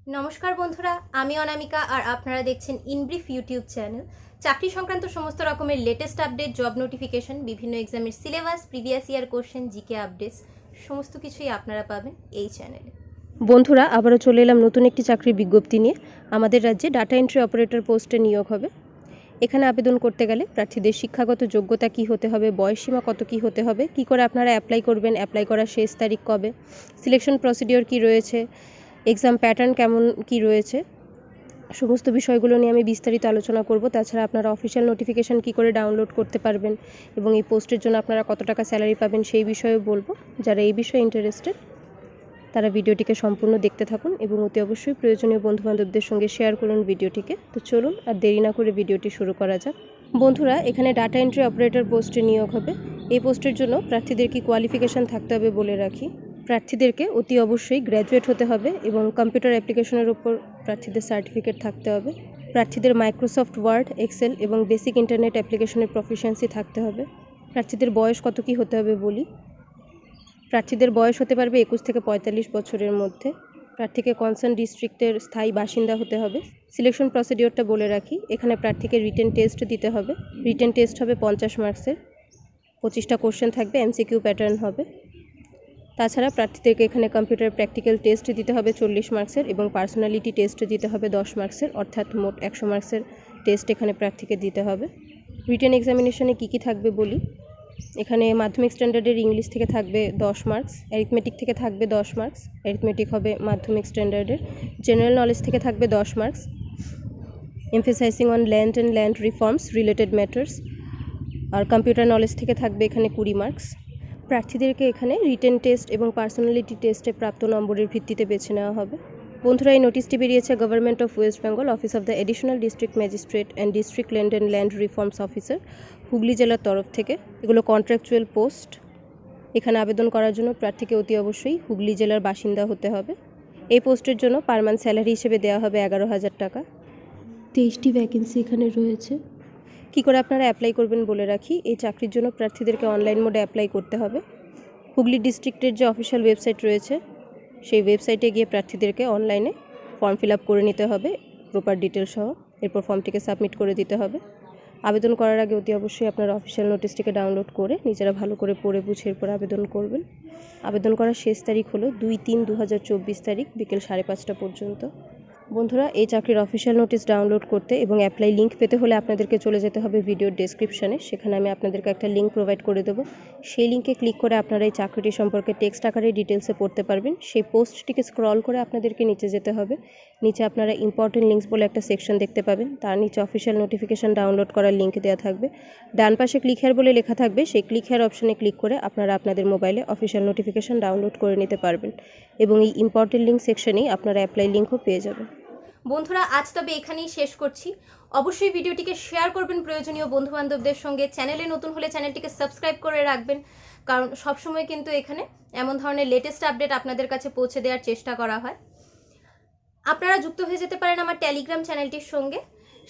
নমস্কার বন্ধুরা, আমি অনামিকা আর আপনারা দেখছেন ইনব্রিফ ইউটিউব চ্যানেল। চাকরি সংক্রান্ত সমস্ত রকমের লেটেস্ট আপডেট, জব নোটিফিকেশন, বিভিন্ন এক্সামের syllabus, previous year question, GK updates সমস্ত কিছুই আপনারা পাবেন এই চ্যানেলে। বন্ধুরা, আবারও চলে এলাম নতুন একটি চাকরির বিজ্ঞপ্তি নিয়ে। আমাদের রাজ্যে ডাটা এন্ট্রি অপারেটর পোস্টে নিয়োগ হবে। এখানে আবেদন করতে গেলে প্রার্থীদের শিক্ষাগত যোগ্যতা কী হতে হবে, বয়সসীমা কত কী হতে হবে, কী করে আপনারা অ্যাপ্লাই করবেন, অ্যাপ্লাই করার শেষ তারিখ কবে, সিলেকশন প্রসিডিওর কী রয়েছে, এক্সাম প্যাটার্ন কেমন কী রয়েছে, সমস্ত বিষয়গুলো নিয়ে আমি বিস্তারিত আলোচনা করব। তাছাড়া আপনারা অফিসিয়াল নোটিফিকেশান কী করে ডাউনলোড করতে পারবেন এবং এই পোস্টের জন্য আপনারা কত টাকা স্যালারি পাবেন সেই বিষয়েও বলবো। যারা এই বিষয়ে ইন্টারেস্টেড তারা ভিডিওটিকে সম্পূর্ণ দেখতে থাকুন এবং অতি অবশ্যই প্রয়োজনীয় বন্ধুবান্ধবদের সঙ্গে শেয়ার করুন ভিডিওটিকে। তো চলুন আর দেরি না করে ভিডিওটি শুরু করা যাক। বন্ধুরা, এখানে ডাটা এন্ট্রি অপারেটর পোস্টে নিয়োগ হবে। এই পোস্টের জন্য প্রার্থীদের কি কোয়ালিফিকেশান থাকতে হবে বলে রাখি। প্রার্থীদেরকে অতি অবশ্যই গ্র্যাজুয়েট হতে হবে এবং কম্পিউটার অ্যাপ্লিকেশনের উপর প্রার্থীদের সার্টিফিকেট থাকতে হবে। প্রার্থীদের মাইক্রোসফট ওয়ার্ড, এক্সেল এবং বেসিক ইন্টারনেট অ্যাপ্লিকেশনের প্রফিসিয়েন্সি থাকতে হবে। প্রার্থীদের বয়স কত কী হতে হবে বলি। প্রার্থীদের বয়স হতে পারবে 21 থেকে 45 বছরের মধ্যে। প্রার্থীকে কনসার্ন ডিস্ট্রিক্টের স্থায়ী বাসিন্দা হতে হবে। সিলেকশন প্রসিডিওরটা বলে রাখি। এখানে প্রার্থীকে রিটেন টেস্ট দিতে হবে। রিটেন টেস্ট হবে 50 মার্কসের, 25টা কোশ্চেন থাকবে, এমসিকিউ প্যাটার্ন হবে। তাছাড়া প্রার্থীদেরকে এখানে কম্পিউটার প্র্যাকটিক্যাল টেস্ট দিতে হবে 40 মার্কসের এবং পার্সোনালিটি টেস্ট দিতে হবে 10 মার্কসের, অর্থাৎ মোট 100 মার্কসের টেস্ট এখানে প্রার্থীকে দিতে হবে। রিটেন এক্সামিনেশনে কী কী থাকবে বলি। এখানে মাধ্যমিক স্ট্যান্ডার্ডের ইংলিশ থেকে থাকবে 10 মার্কস, অ্যারিথমেটিক থেকে থাকবে 10 মার্কস, অ্যারিথমেটিক হবে মাধ্যমিক স্ট্যান্ডার্ডের। জেনারেল নলেজ থেকে থাকবে 10 marks, emphasizing on land and land reforms related matters. আর কম্পিউটার নলেজ থেকে থাকবে এখানে 20 মার্কস। প্রার্থীদেরকে এখানে রিটেন টেস্ট এবং পার্সোনালিটি টেস্টে প্রাপ্ত নম্বরের ভিত্তিতে বেছে নেওয়া হবে। বন্ধুরা, এই নোটিশটি বেরিয়েছে government of West Bengal, office of the additional district magistrate and district land and land reforms officer, Hooghly জেলার তরফ থেকে। এগুলো কন্ট্রাকচুয়াল পোস্ট। এখানে আবেদন করার জন্য প্রার্থীকে অতি অবশ্যই হুগলি জেলার বাসিন্দা হতে হবে। এই পোস্টের জন্য পার মান্থ স্যালারি হিসেবে দেওয়া হবে 11,000 টাকা। 23টি ভ্যাকেন্সি এখানে রয়েছে। কী করে আপনারা অ্যাপ্লাই করবেন বলে রাখি। এই চাকরির জন্য প্রার্থীদেরকে অনলাইন মোডে অ্যাপ্লাই করতে হবে। হুগলি ডিস্ট্রিক্টের যে অফিসিয়াল ওয়েবসাইট রয়েছে সেই ওয়েবসাইটে গিয়ে প্রার্থীদেরকে অনলাইনে ফর্ম ফিল আপ করে নিতে হবে প্রপার ডিটেল সহ। এরপর ফর্মটিকে সাবমিট করে দিতে হবে। আবেদন করার আগে অতি অবশ্যই আপনারা অফিসিয়াল নোটিশটিকে ডাউনলোড করে নিজেরা ভালো করে পড়ে বুঝে এরপর আবেদন করবেন। আবেদন করার শেষ তারিখ হলো 2-3-2024 তারিখ বিকেল 5:30 পর্যন্ত। বন্ধুরা, এই চাকরির অফিসিয়াল নোটিশ ডাউনলোড করতে এবং অ্যাপ্লাই লিঙ্ক পেতে হলে আপনাদেরকে চলে যেতে হবে ভিডিওর ডেসক্রিপশানে। সেখানে আমি আপনাদেরকে একটা লিঙ্ক প্রোভাইড করে দেবো। সেই লিঙ্কে ক্লিক করে আপনারা এই চাকরিটি সম্পর্কে টেক্সট আকারে ডিটেলসে পড়তে পারবেন। সেই পোস্টটিকে স্ক্রল করে আপনাদেরকে নিচে যেতে হবে। নিচে আপনারা ইম্পর্টেন্ট লিঙ্কস বলে একটা সেকশন দেখতে পাবেন। তার নিচে অফিসিয়াল নোটিফিকেশান ডাউনলোড করার লিঙ্ক দেওয়া থাকবে। ডান পাশে ক্লিক হেয়ার বলে লেখা থাকবে। সেই ক্লিক হেয়ার অপশানে ক্লিক করে আপনারা আপনাদের মোবাইলে অফিসিয়াল নোটিফিকেশান ডাউনলোড করে নিতে পারবেন এবং এই ইম্পর্টেন্ট লিঙ্ক সেকশনেই আপনারা অ্যাপ্লাই লিঙ্কও পেয়ে যাবেন। বন্ধুরা, আজ তবে এখানেই শেষ করছি। অবশ্যই ভিডিওটিকে শেয়ার করবেন প্রয়োজনীয় বন্ধুবান্ধবদের সঙ্গে। চ্যানেলে নতুন হলে চ্যানেলটিকে সাবস্ক্রাইব করে রাখবেন, কারণ সবসময় কিন্তু এখানে এমন ধরনের লেটেস্ট আপডেট আপনাদের কাছে পৌঁছে দেওয়ার চেষ্টা করা হয়। আপনারা যুক্ত হয়ে যেতে পারেন আমার টেলিগ্রাম চ্যানেলটির সঙ্গে।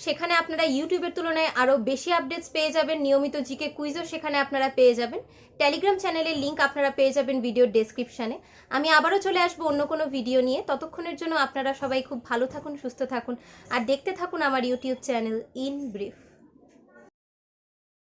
সেখানে আপনারা ইউটিউবের তুলনায় আরও বেশি আপডেটস পেয়ে যাবেন। নিয়মিত জিকে কুইজও সেখানে আপনারা পেয়ে যাবেন। টেলিগ্রাম চ্যানেলের লিঙ্ক আপনারা পেয়ে যাবেন ভিডিওর ডেসক্রিপশানে। আমি আবারও চলে আসবো অন্য কোনো ভিডিও নিয়ে। ততক্ষণের জন্য আপনারা সবাই খুব ভালো থাকুন, সুস্থ থাকুন আর দেখতে থাকুন আমার ইউটিউব চ্যানেল ইন ব্রিফ।